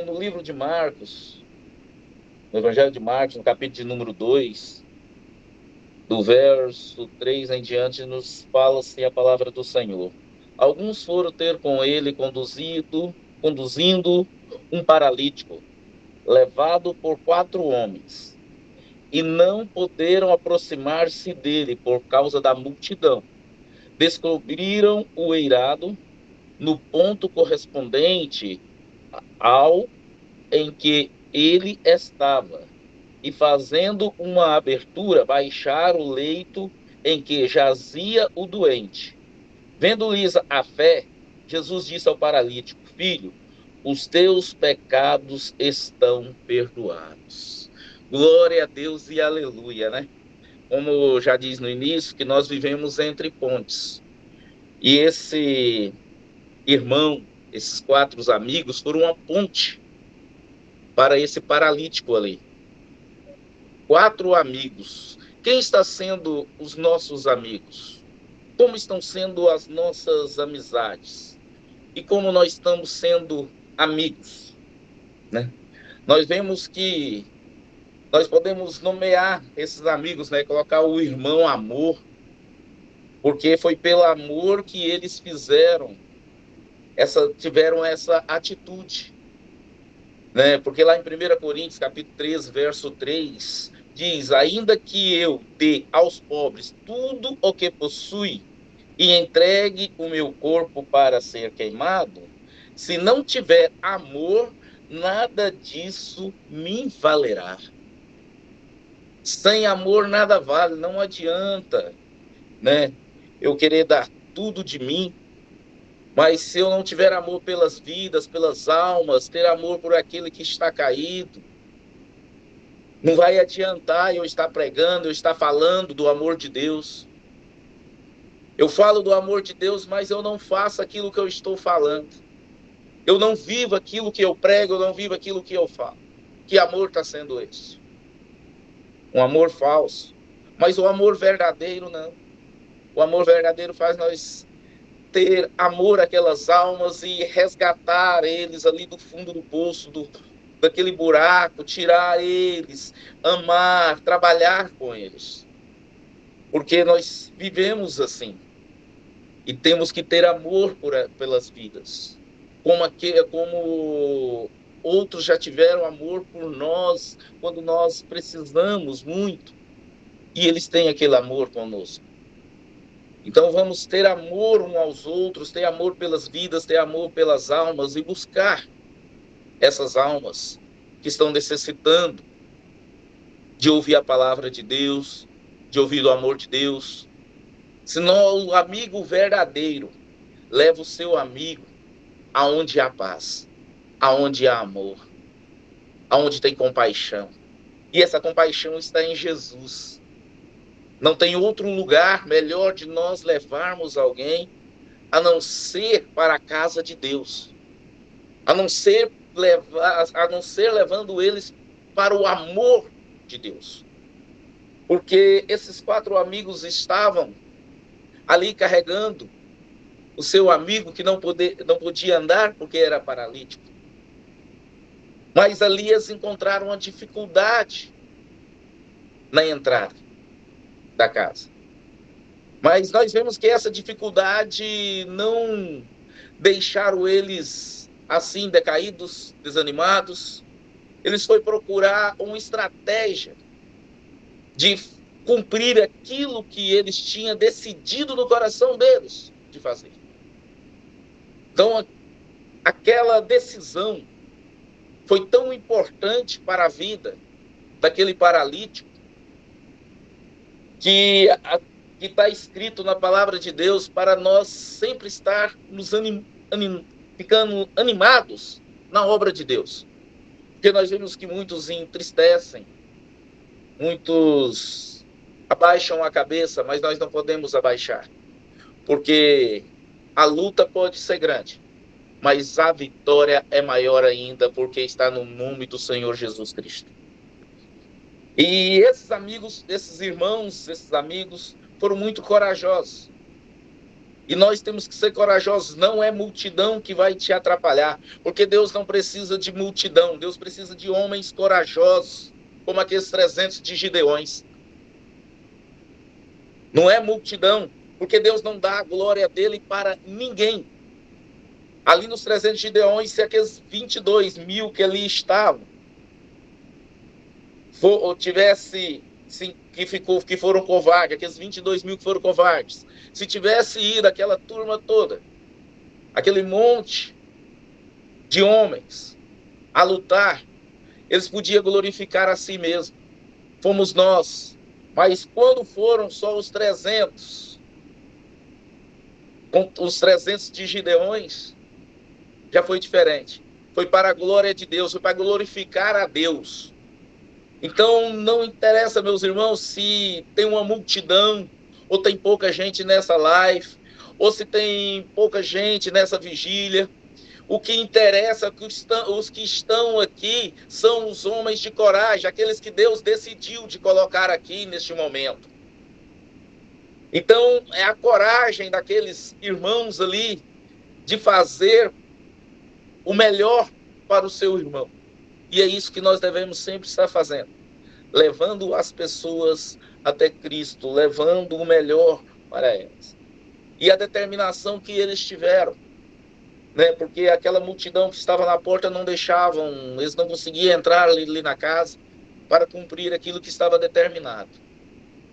no livro de Marcos, no Evangelho de Marcos, no capítulo de número 2, do verso 3 em diante, nos fala-se a palavra do Senhor. Alguns foram ter com ele conduzindo um paralítico, levado por 4 homens, e não puderam aproximar-se dele por causa da multidão. Descobriram o eirado no ponto correspondente ao em que ele estava, e fazendo uma abertura, baixaram o leito em que jazia o doente. Vendo-lhes a fé, Jesus disse ao paralítico: Filho, os teus pecados estão perdoados. Glória a Deus e aleluia, né? Como já diz no início, que nós vivemos entre pontes. E esse irmão, esses 4 amigos, foram uma ponte para esse paralítico ali. 4 amigos. Quem está sendo os nossos amigos? Como estão sendo as nossas amizades? E como nós estamos sendo amigos, né? Nós vemos que nós podemos nomear esses amigos, né? Colocar o irmão amor, porque foi pelo amor que eles tiveram essa atitude, né? Porque lá em 1 Coríntios, capítulo 3, verso 3, diz: ainda que eu dê aos pobres tudo o que possui e entregue o meu corpo para ser queimado, se não tiver amor, nada disso me valerá. Sem amor nada vale, não adianta, né? Eu querer dar tudo de mim, mas se eu não tiver amor pelas vidas, pelas almas, ter amor por aquele que está caído, não vai adiantar eu estar pregando, eu estar falando do amor de Deus. Eu falo do amor de Deus, mas eu não faço aquilo que eu estou falando. Eu não vivo aquilo que eu prego, eu não vivo aquilo que eu falo. Que amor está sendo esse? Um amor falso. Mas o amor verdadeiro, não. O amor verdadeiro faz nós ter amor àquelas almas e resgatar eles ali do fundo do poço, daquele buraco, tirar eles, amar, trabalhar com eles. Porque nós vivemos assim. E temos que ter amor pelas vidas. Como outros já tiveram amor por nós, quando nós precisamos muito. E eles têm aquele amor conosco. Então vamos ter amor uns aos outros, ter amor pelas vidas, ter amor pelas almas e buscar essas almas que estão necessitando de ouvir a palavra de Deus, de ouvir o amor de Deus. Senão o amigo verdadeiro leva o seu amigo aonde há paz, aonde há amor, aonde tem compaixão. E essa compaixão está em Jesus. Não tem outro lugar melhor de nós levarmos alguém a não ser para a casa de Deus, a não ser levando eles para o amor de Deus. Porque esses 4 amigos estavam ali carregando o seu amigo que não podia andar porque era paralítico. Mas ali eles encontraram uma dificuldade na entrada da casa. Mas nós vemos que essa dificuldade não deixaram eles assim decaídos, desanimados. Eles foram procurar uma estratégia de cumprir aquilo que eles tinham decidido no coração deles de fazer. Então, aquela decisão foi tão importante para a vida daquele paralítico que está escrito na palavra de Deus para nós sempre estar ficando animados na obra de Deus. Porque nós vemos que muitos entristecem, muitos abaixam a cabeça, mas nós não podemos abaixar. Porque a luta pode ser grande, mas a vitória é maior ainda, porque está no nome do Senhor Jesus Cristo. E esses irmãos, esses amigos, foram muito corajosos. E nós temos que ser corajosos. Não é multidão que vai te atrapalhar, porque Deus não precisa de multidão. Deus precisa de homens corajosos, como aqueles 300 de Gideões. Não é multidão, porque Deus não dá a glória dele para ninguém. Ali nos 300 de Gideões, se aqueles 22 mil que ali estavam, ou tivesse, sim, que foram covardes, aqueles 22 mil que foram covardes, se tivesse ido aquela turma toda, aquele monte de homens a lutar, eles podiam glorificar a si mesmo. Fomos nós. Mas quando foram só os 300, com os 300 de Gideões, já foi diferente. Foi para a glória de Deus, foi para glorificar a Deus. Então, não interessa, meus irmãos, se tem uma multidão, ou tem pouca gente nessa live, ou se tem pouca gente nessa vigília. O que interessa é que os que estão aqui são os homens de coragem, aqueles que Deus decidiu de colocar aqui neste momento. Então, é a coragem daqueles irmãos ali de fazer o melhor para o seu irmão. E é isso que nós devemos sempre estar fazendo, levando as pessoas até Cristo, levando o melhor para elas. E a determinação que eles tiveram, né? Porque aquela multidão que estava na porta não deixavam, eles não conseguiam entrar ali na casa para cumprir aquilo que estava determinado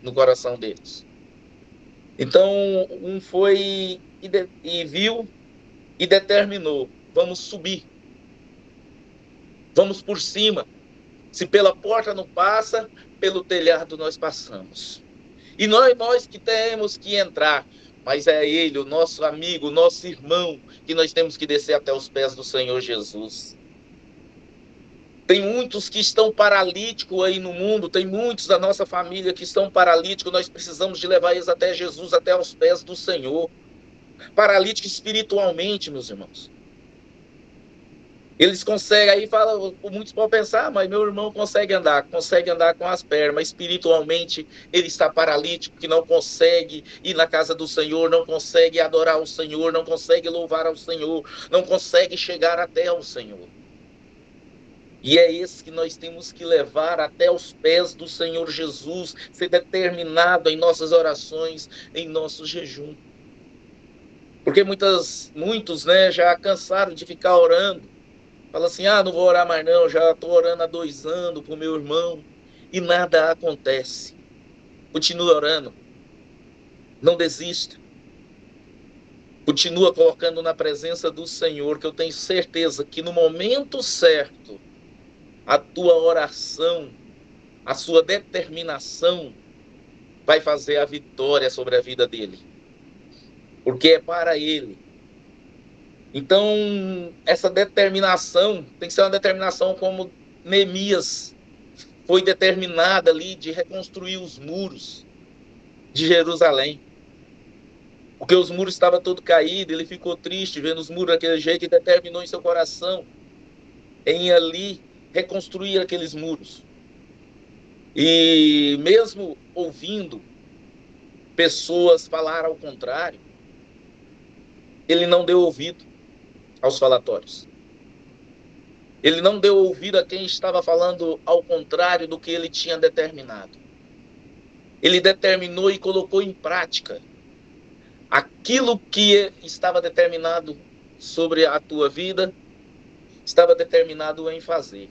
no coração deles. Então, um foi e viu e determinou: vamos subir, vamos por cima. Se pela porta não passa, pelo telhado nós passamos. E nós que temos que entrar, mas é ele, o nosso amigo, o nosso irmão, que nós temos que descer até os pés do Senhor Jesus. Tem muitos que estão paralíticos aí no mundo, tem muitos da nossa família que estão paralíticos, nós precisamos de levar eles até Jesus, até os pés do Senhor. Paralíticos espiritualmente, meus irmãos. Eles conseguem, aí fala, muitos podem pensar, mas meu irmão consegue andar com as pernas, mas espiritualmente ele está paralítico, que não consegue ir na casa do Senhor, não consegue adorar o Senhor, não consegue louvar ao Senhor, não consegue chegar até ao Senhor. E é esse que nós temos que levar até os pés do Senhor Jesus, ser determinado em nossas orações, em nosso jejum. Porque muitos, né, já cansaram de ficar orando. Fala assim, não vou orar mais não, já estou orando há 2 anos para o meu irmão e nada acontece. Continue orando, não desista. Continua colocando na presença do Senhor, que eu tenho certeza que no momento certo, a tua oração, a sua determinação vai fazer a vitória sobre a vida dele. Porque é para ele. Então, essa determinação tem que ser uma determinação como Neemias foi determinada ali de reconstruir os muros de Jerusalém. Porque os muros estavam todos caídos, ele ficou triste vendo os muros daquele jeito e determinou em seu coração em ali reconstruir aqueles muros. E mesmo ouvindo pessoas falar ao contrário, ele não deu ouvido aos falatórios. Ele não deu ouvido a quem estava falando ao contrário do que ele tinha determinado. Ele determinou e colocou em prática aquilo que estava determinado sobre a tua vida, estava determinado em fazer.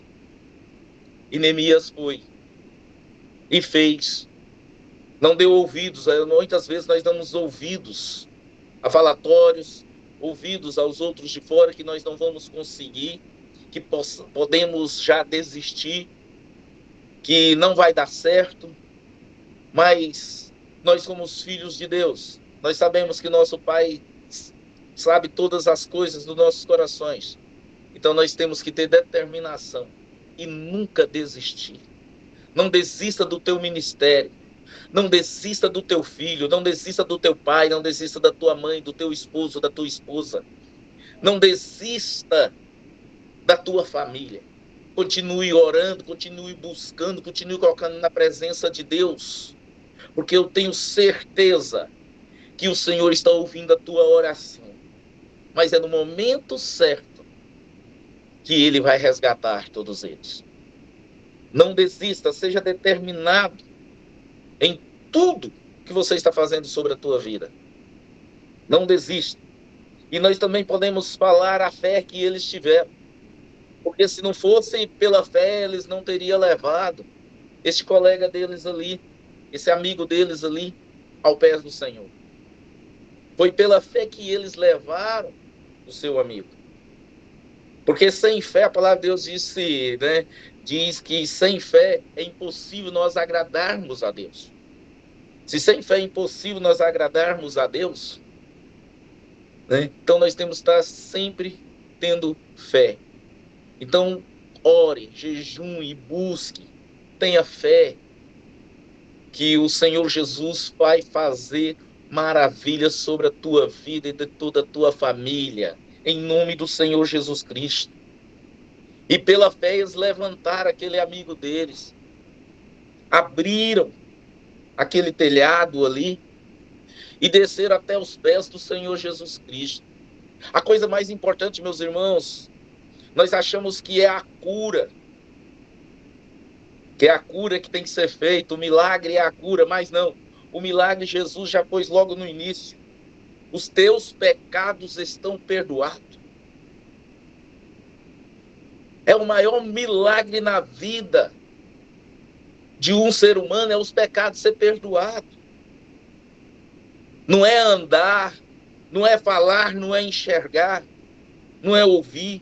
E Neemias foi e fez. Não deu ouvidos. Muitas vezes nós damos ouvidos a falatórios, ouvidos aos outros de fora, que nós não vamos conseguir, que podemos já desistir, que não vai dar certo, mas nós somos filhos de Deus. Nós sabemos que nosso Pai sabe todas as coisas dos nossos corações. Então nós temos que ter determinação e nunca desistir. Não desista do teu ministério. Não desista do teu filho, não desista do teu pai, não desista da tua mãe, do teu esposo, da tua esposa. Não desista da tua família. Continue orando, continue buscando, continue colocando na presença de Deus. Porque eu tenho certeza que o Senhor está ouvindo a tua oração. Mas é no momento certo que Ele vai resgatar todos eles. Não desista, seja determinado em tudo que você está fazendo sobre a tua vida. Não desista. E nós também podemos falar a fé que eles tiveram. Porque se não fosse pela fé, eles não teriam levado este colega deles ali, esse amigo deles ali, ao pé do Senhor. Foi pela fé que eles levaram o seu amigo. Porque sem fé, a palavra de Deus disse, né, diz que sem fé é impossível nós agradarmos a Deus. Se sem fé é impossível nós agradarmos a Deus, né, então nós temos que estar sempre tendo fé. Então, ore, jejum e busque, tenha fé que o Senhor Jesus vai fazer maravilhas sobre a tua vida e de toda a tua família, em nome do Senhor Jesus Cristo. E pela fé eles levantaram aquele amigo deles, abriram aquele telhado ali e desceram até os pés do Senhor Jesus Cristo. A coisa mais importante, meus irmãos, nós achamos que é a cura, que é a cura que tem que ser feita, o milagre é a cura, mas não. O milagre Jesus já pôs logo no início. Os teus pecados estão perdoados. É o maior milagre na vida de um ser humano, é os pecados ser perdoados. Não é andar, não é falar, não é enxergar, não é ouvir,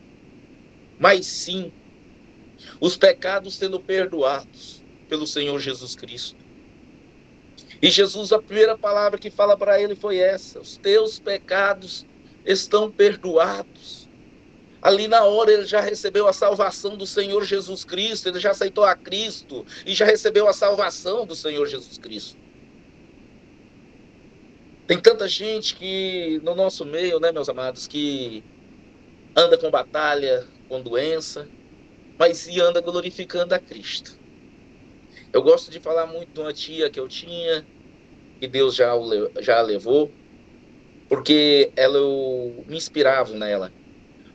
mas sim os pecados sendo perdoados pelo Senhor Jesus Cristo. E Jesus, a primeira palavra que fala para ele foi essa: os teus pecados estão perdoados. Ali na hora ele já recebeu a salvação do Senhor Jesus Cristo, ele já aceitou a Cristo e já recebeu a salvação do Senhor Jesus Cristo. Tem tanta gente que no nosso meio, né, meus amados, que anda com batalha, com doença, mas se anda glorificando a Cristo. Eu gosto de falar muito de uma tia que eu tinha, que Deus já a levou, porque eu me inspirava nela.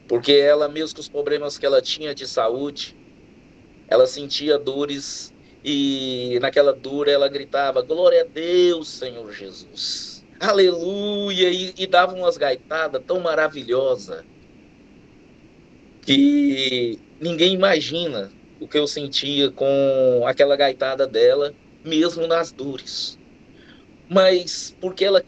Porque ela, mesmo com os problemas que ela tinha de saúde, ela sentia dores e naquela dor ela gritava: glória a Deus, Senhor Jesus. Aleluia! E dava umas gaitadas tão maravilhosas que ninguém imagina o que eu sentia com aquela gaitada dela, mesmo nas dores. Mas porque ela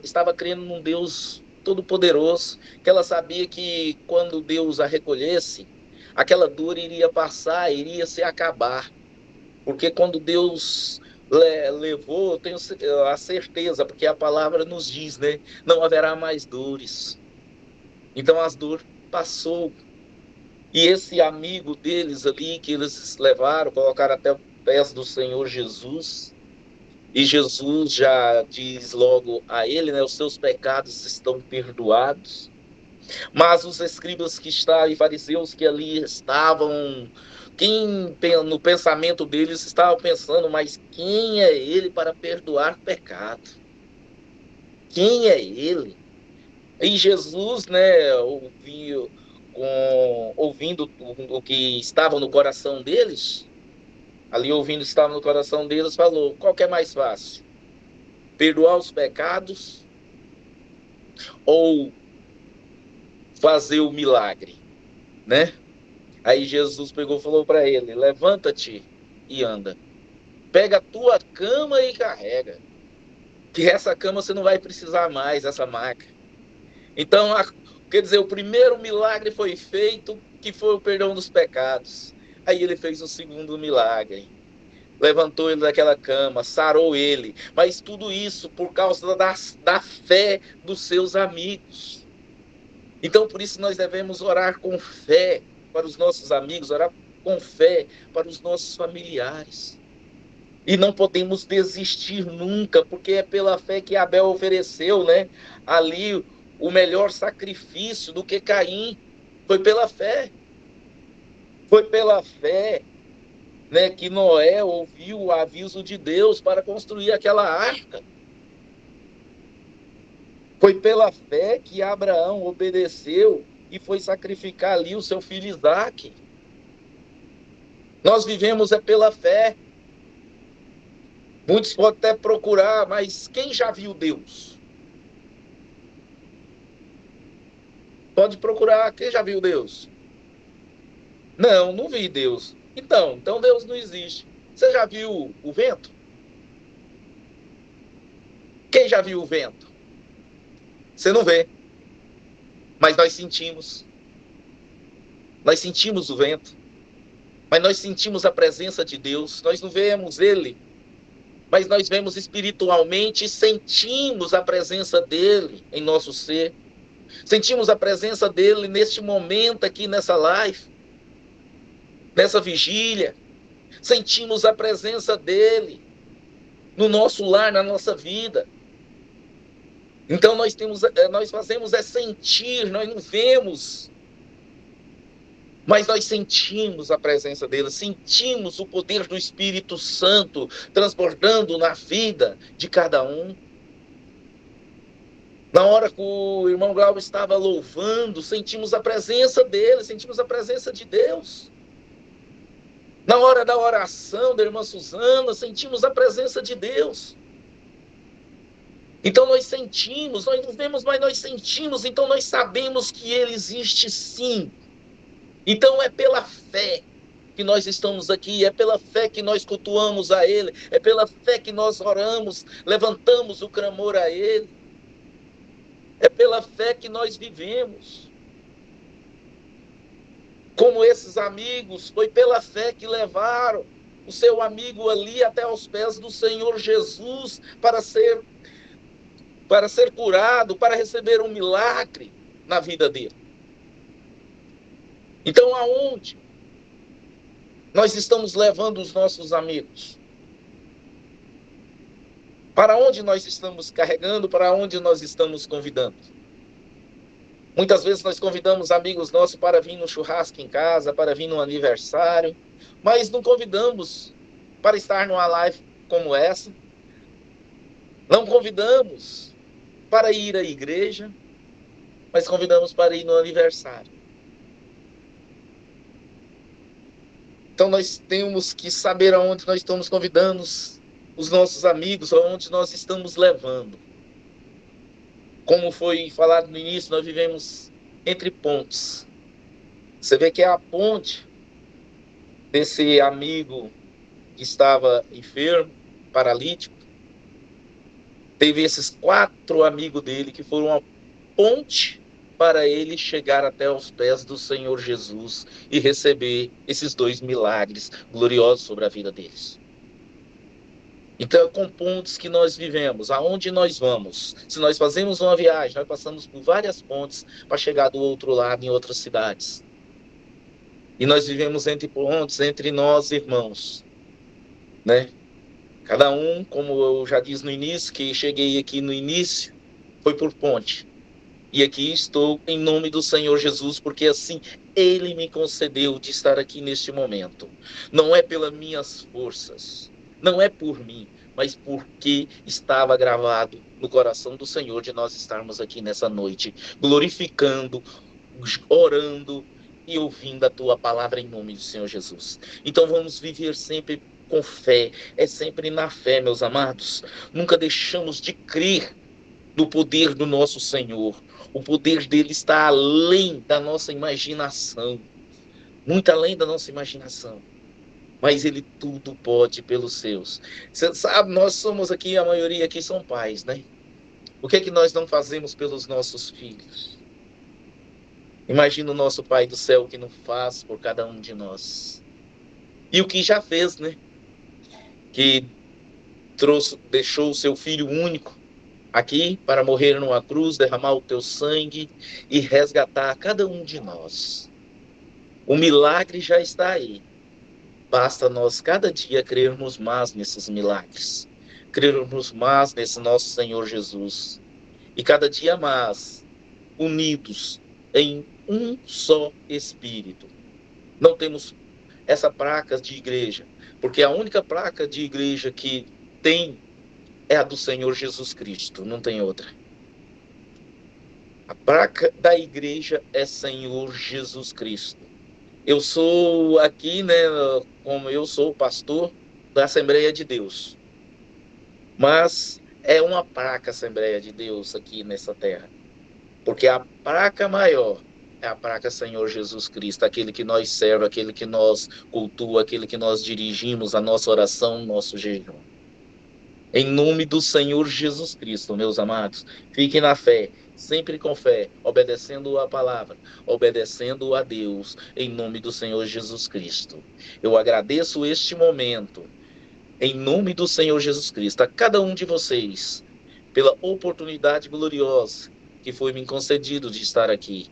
estava crendo num Deus todo-poderoso, que ela sabia que quando Deus a recolhesse, aquela dor iria passar, iria se acabar. Porque quando Deus levou, eu tenho a certeza, porque a palavra nos diz, né? Não haverá mais dores. Então as dores passou. E esse amigo deles ali, que eles levaram, colocaram até os pés do Senhor Jesus, e Jesus já diz logo a ele, né, os seus pecados estão perdoados. Mas os escribas que estavam e fariseus que ali estavam, quem no pensamento deles estavam pensando: mas quem é ele para perdoar pecado? Quem é ele? E Jesus, né, ouvindo o que estava no coração deles, ali ouvindo o que estava no coração deles, falou: qual que é mais fácil? Perdoar os pecados ou fazer o milagre, né? Aí Jesus pegou e falou para ele: levanta-te e anda. Pega a tua cama e carrega. Que essa cama você não vai precisar mais, essa maca. Então, quer dizer, o primeiro milagre foi feito, que foi o perdão dos pecados. Aí ele fez o segundo milagre. Levantou ele daquela cama, sarou ele. Mas tudo isso por causa da fé dos seus amigos. Então, por isso, nós devemos orar com fé para os nossos amigos, orar com fé para os nossos familiares. E não podemos desistir nunca, porque é pela fé que Abel ofereceu, né? Ali, o melhor sacrifício do que Caim. Foi pela fé. Foi pela fé, né, que Noé ouviu o aviso de Deus para construir aquela arca. Foi pela fé que Abraão obedeceu e foi sacrificar ali o seu filho Isaque. Nós vivemos é pela fé. Muitos podem até procurar, mas quem já viu Deus? Pode procurar, quem já viu Deus? Não, não vi Deus. Então Deus não existe. Você já viu o vento? Quem já viu o vento? Você não vê, mas nós sentimos. Nós sentimos o vento, mas nós sentimos a presença de Deus. Nós não vemos Ele, mas nós vemos espiritualmente e sentimos a presença dEle em nosso ser. Sentimos a presença dEle neste momento aqui, nessa live, nessa vigília. Sentimos a presença dEle no nosso lar, na nossa vida. Então nós fazemos é sentir, nós não vemos, mas nós sentimos a presença dele, sentimos o poder do Espírito Santo transbordando na vida de cada um. Na hora que o irmão Glauber estava louvando, sentimos a presença dele, sentimos a presença de Deus. Na hora da oração da irmã Suzana, sentimos a presença de Deus. Então nós sentimos, nós não vemos, mas nós sentimos, então nós sabemos que ele existe sim. Então é pela fé que nós estamos aqui, é pela fé que nós cultuamos a ele, é pela fé que nós oramos, levantamos o clamor a ele. É pela fé que nós vivemos. Como esses amigos, foi pela fé que levaram o seu amigo ali até aos pés do Senhor Jesus para ser curado, para receber um milagre na vida dele. Então, aonde nós estamos levando os nossos amigos? Para onde nós estamos carregando? Para onde nós estamos convidando? Muitas vezes nós convidamos amigos nossos para vir no churrasco em casa, para vir no aniversário, mas não convidamos para estar numa live como essa. Não convidamos para ir à igreja, mas convidamos para ir no aniversário. Então nós temos que saber aonde nós estamos convidando os nossos amigos, aonde nós estamos levando. Como foi falado no início, nós vivemos entre pontes. Você vê que é a ponte desse amigo que estava enfermo, paralítico. Teve esses 4 amigos dele que foram a ponte para ele chegar até aos pés do Senhor Jesus e receber esses 2 milagres gloriosos sobre a vida deles. Então, é com pontes que nós vivemos. Aonde nós vamos? Se nós fazemos uma viagem, nós passamos por várias pontes para chegar do outro lado, em outras cidades. E nós vivemos entre pontes, entre nós, irmãos. Né? Cada um, como eu já disse no início, que cheguei aqui no início, foi por ponte. E aqui estou em nome do Senhor Jesus, porque assim Ele me concedeu de estar aqui neste momento. Não é pelas minhas forças, não é por mim, mas porque estava gravado no coração do Senhor de nós estarmos aqui nessa noite, glorificando, orando e ouvindo a Tua palavra em nome do Senhor Jesus. Então vamos viver sempre com fé, é sempre na fé, meus amados. Nunca deixamos de crer no poder do nosso Senhor. O poder dele está além da nossa imaginação, muito além da nossa imaginação. Mas ele tudo pode pelos seus. Você sabe, nós somos aqui, a maioria aqui são pais, né? O que é que nós não fazemos pelos nossos filhos? Imagina o nosso Pai do céu que não faz por cada um de nós. E o que já fez, né? Que deixou o seu filho único aqui para morrer numa cruz, derramar o teu sangue e resgatar cada um de nós. O milagre já está aí. Basta nós cada dia crermos mais nesses milagres, crermos mais nesse nosso Senhor Jesus. E cada dia mais unidos em um só Espírito. Não temos essa placa de igreja, porque a única placa de igreja que tem é a do Senhor Jesus Cristo, não tem outra. A placa da igreja é Senhor Jesus Cristo. Eu sou aqui, né, como eu sou pastor da Assembleia de Deus, mas é uma placa Assembleia de Deus aqui nessa terra, porque a placa maior é a placa Senhor Jesus Cristo, aquele que nós serve, aquele que nós cultua, aquele que nós dirigimos a nossa oração, nosso jejum. Em nome do Senhor Jesus Cristo, meus amados, fiquem na fé, sempre com fé, obedecendo a palavra, obedecendo a Deus, em nome do Senhor Jesus Cristo. Eu agradeço este momento, em nome do Senhor Jesus Cristo, a cada um de vocês, pela oportunidade gloriosa que foi me concedido de estar aqui.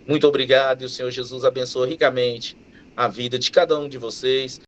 Muito obrigado e o Senhor Jesus abençoe ricamente a vida de cada um de vocês.